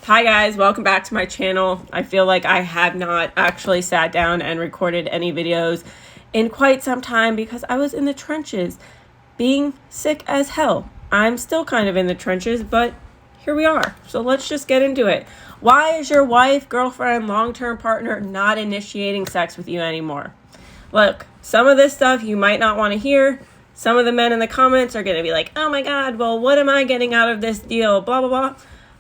Hi guys, welcome back to my channel. I feel like I have not actually sat down and recorded any videos in quite some time because I was in the trenches being sick as hell. I'm still kind of in the trenches, but here we are. So let's just get into it. Why is your wife, girlfriend, long-term partner not initiating sex with you anymore? Look, some of this stuff you might not want to hear. Some of the men in the comments are going to be like, oh my God, well, what am I getting out of this deal? Blah, blah, blah.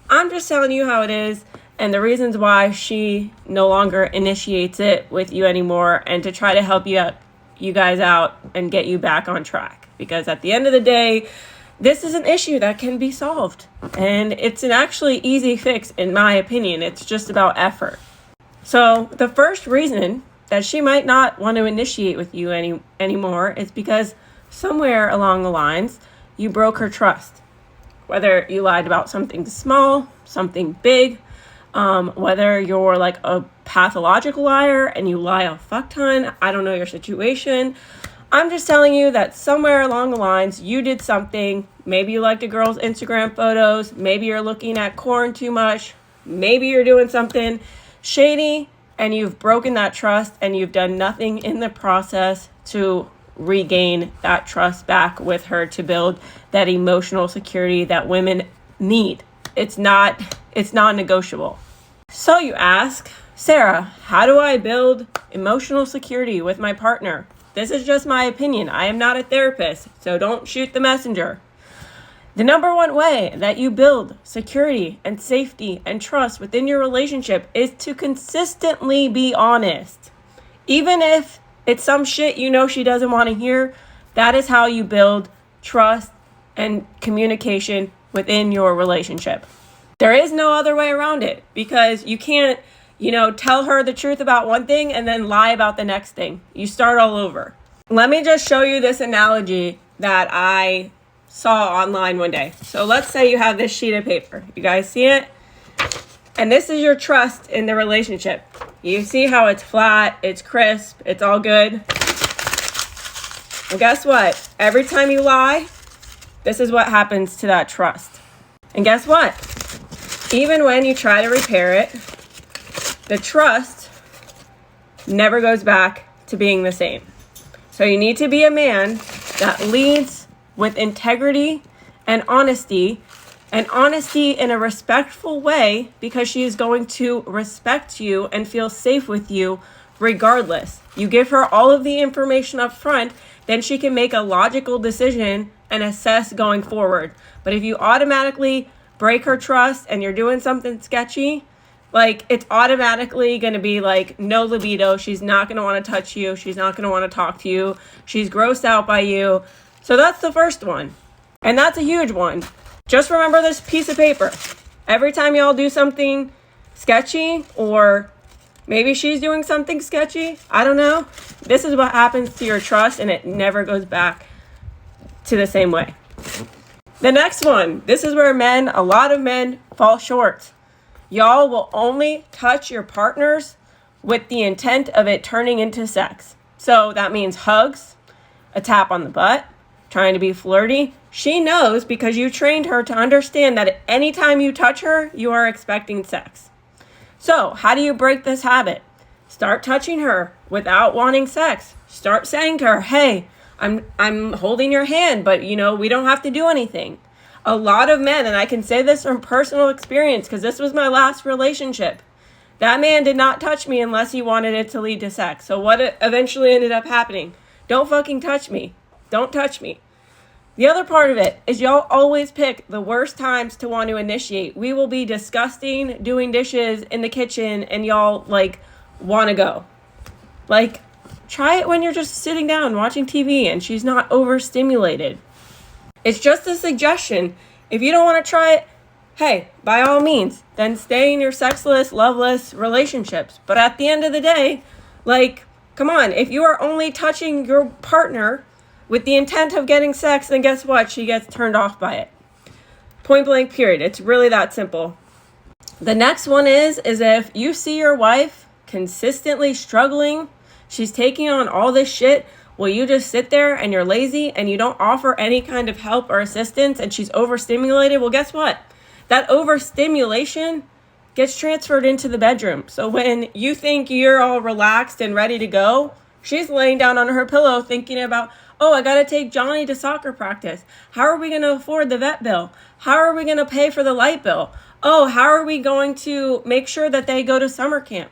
I'm just telling you how it is and the reasons why she no longer initiates it with you anymore, and to try to help you guys out and get you back on track. Because at the end of the day, this is an issue that can be solved. And it's an actually easy fix, in my opinion. It's just about effort. So the first reason that she might not want to initiate with you anymore is because somewhere along the lines, you broke her trust. Whether you lied about something small, something big, whether you're like a pathological liar and you lie a fuck ton, I don't know your situation. I'm just telling you that somewhere along the lines, you did something. Maybe you liked a girl's Instagram photos. Maybe you're looking at corn too much. Maybe you're doing something shady and you've broken that trust and you've done nothing in the process to regain that trust back with her, to build that emotional security that women need. It's non-negotiable. So you ask, Sarah, how do I build emotional security with my partner? This is just my opinion. I am not a therapist, so don't shoot the messenger. The number one way that you build security and safety and trust within your relationship is to consistently be honest. Even if it's some shit you know she doesn't want to hear, that is how you build trust and communication within your relationship. There is no other way around it, because you can't, tell her the truth about one thing and then lie about the next thing. You start all over. Let me just show you this analogy that I saw online one day. So let's say you have this sheet of paper. You guys see it? And this is your trust in the relationship. You see how it's flat, it's crisp, it's all good. Well, guess what? Every time you lie, this is what happens to that trust. And guess what? Even when you try to repair it, the trust never goes back to being the same. So you need to be a man that leads with integrity and honesty in a respectful way, because she is going to respect you and feel safe with you regardless. You give her all of the information up front, then she can make a logical decision and assess going forward. But if you automatically break her trust and you're doing something sketchy, it's automatically going to be no libido. She's not going to want to touch you. She's not going to want to talk to you. She's grossed out by you. So that's the first one. And that's a huge one. Just remember this piece of paper. Every time y'all do something sketchy, or maybe she's doing something sketchy, I don't know, this is what happens to your trust, and it never goes back to the same way. The next one, this is where a lot of men fall short. Y'all will only touch your partners with the intent of it turning into sex. So that means hugs, a tap on the butt, trying to be flirty. She knows, because you trained her to understand that anytime you touch her, you are expecting sex. So how do you break this habit? Start touching her without wanting sex. Start saying to her, hey, I'm holding your hand, but we don't have to do anything. A lot of men, and I can say this from personal experience because this was my last relationship, that man did not touch me unless he wanted it to lead to sex. So what eventually ended up happening? Don't fucking touch me. Don't touch me. The other part of it is y'all always pick the worst times to want to initiate. We will be disgusting doing dishes in the kitchen and y'all want to go. Try it when you're just sitting down watching TV and she's not overstimulated. It's just a suggestion. If you don't want to try it, hey, by all means, then stay in your sexless, loveless relationships. But at the end of the day, come on, if you are only touching your partner with the intent of getting sex, then guess what? She gets turned off by it. Point blank, period. It's really that simple. The next one is if you see your wife consistently struggling, she's taking on all this shit, will you just sit there and you're lazy and you don't offer any kind of help or assistance and she's overstimulated? Well, guess what? That overstimulation gets transferred into the bedroom. So when you think you're all relaxed and ready to go, she's laying down on her pillow thinking about, oh, I got to take Johnny to soccer practice. How are we going to afford the vet bill? How are we going to pay for the light bill? Oh, how are we going to make sure that they go to summer camp?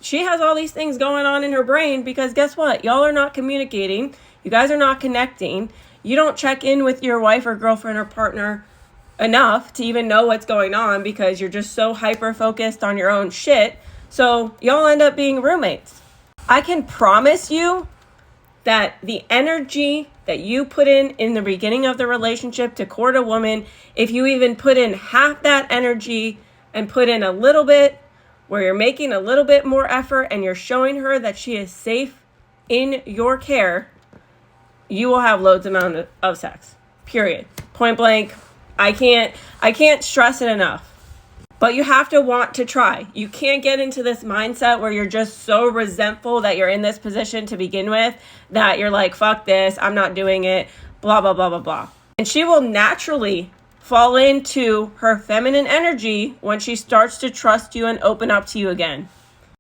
She has all these things going on in her brain because guess what? Y'all are not communicating. You guys are not connecting. You don't check in with your wife or girlfriend or partner enough to even know what's going on because you're just so hyper focused on your own shit. So y'all end up being roommates. I can promise you that the energy that you put in the beginning of the relationship to court a woman, if you even put in half that energy and put in a little bit where you're making a little bit more effort and you're showing her that she is safe in your care, you will have loads amount of sex. Period. Point blank. I can't stress it enough. But you have to want to try. You can't get into this mindset where you're just so resentful that you're in this position to begin with that you're like, fuck this, I'm not doing it, blah, blah, blah, blah, blah. And she will naturally fall into her feminine energy when she starts to trust you and open up to you again.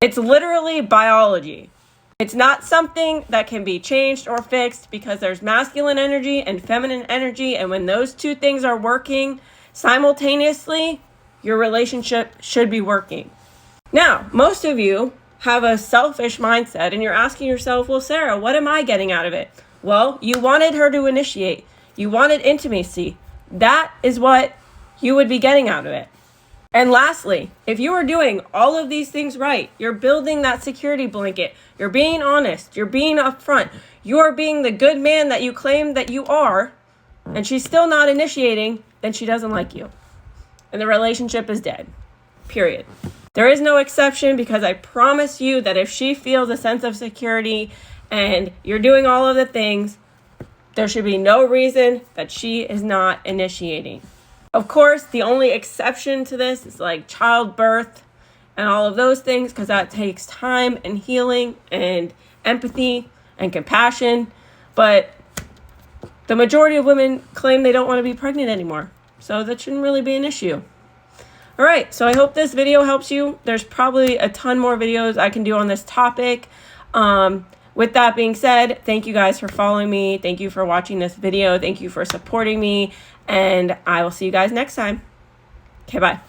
It's literally biology. It's not something that can be changed or fixed because there's masculine energy and feminine energy. And when those two things are working simultaneously, your relationship should be working. Now, most of you have a selfish mindset and you're asking yourself, well, Sarah, what am I getting out of it? Well, you wanted her to initiate. You wanted intimacy. That is what you would be getting out of it. And lastly, if you are doing all of these things right, you're building that security blanket, you're being honest, you're being upfront, you're being the good man that you claim that you are, and she's still not initiating, then she doesn't like you. And the relationship is dead. Period. There is no exception because I promise you that if she feels a sense of security and you're doing all of the things, there should be no reason that she is not initiating. Of course, the only exception to this is like childbirth and all of those things because that takes time and healing and empathy and compassion. But the majority of women claim they don't want to be pregnant anymore. So that shouldn't really be an issue. All right, so I hope this video helps you. There's probably a ton more videos I can do on this topic. With that being said, thank you guys for following me. Thank you for watching this video. Thank you for supporting me. And I will see you guys next time. Okay, bye.